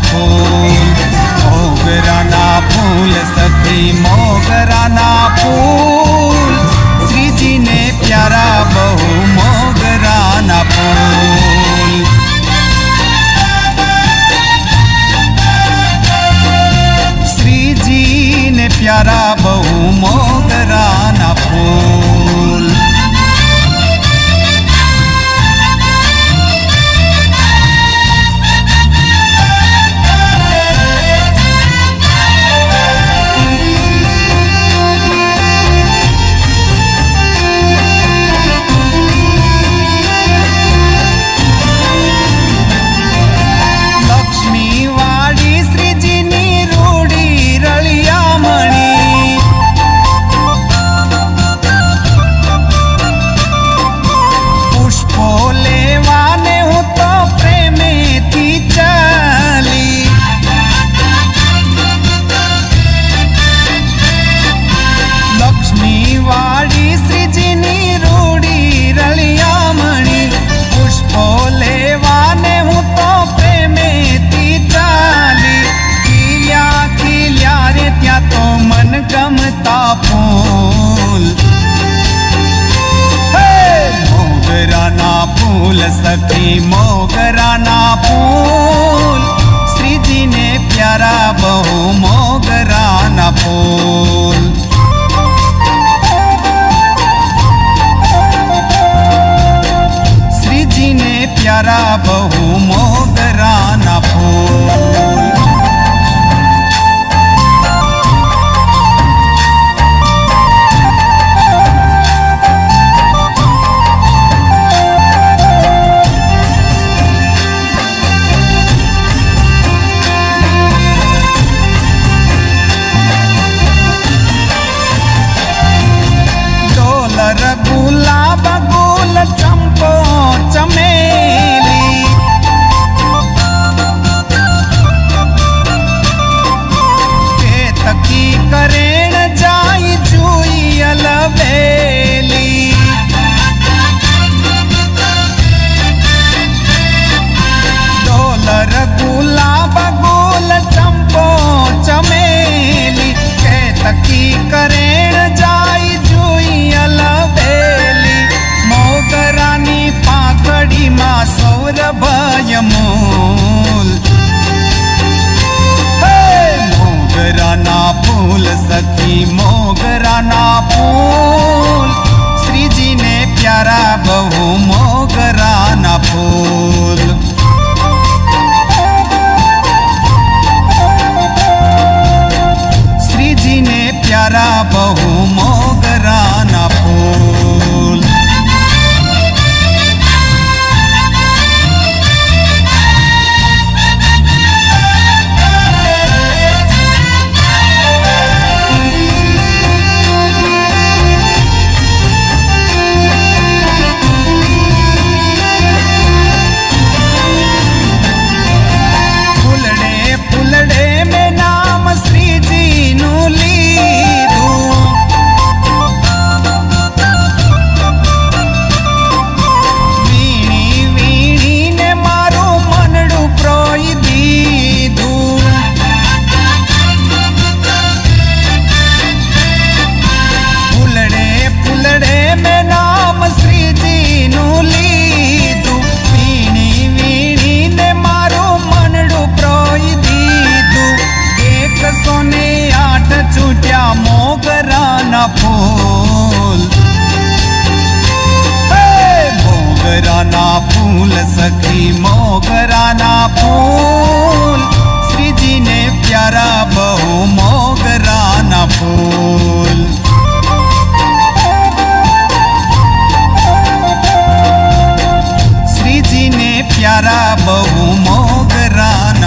फूल, मोगराना फूल सखी मोगराना फूल, श्री जी ने प्यारा बहु मोगराना फूल। श्री जी ने प्यारा बहु मोगराना फूल। फूल मोगराना फूल सखी मोगराना फूल, श्री जी ने प्यारा बहु मोगराना फूल। श्री जी ने प्यारा बहु मोगराना फूल। गुलाब गुल चंपो चमेली, केतकी करेण जाई जुई अलबेली। डोलर गुलाब गुल चंपो चमेली, केतकी करेण जाई जुई अलबेली। मोगरानी पाकड़ी मा सौरभय मूल, मोगराना फूल सखी मोगराना फूल, श्री जी ने प्यारा बहु मोगराना फूल। श्री जी ने प्यारा बहु मोगराना फूल। फूल मोगराना फूल सखी मोगराना फूल, श्री जी ने प्यारा बहु मोगराना फूल। श्री जी ने प्यारा बहु मोगराना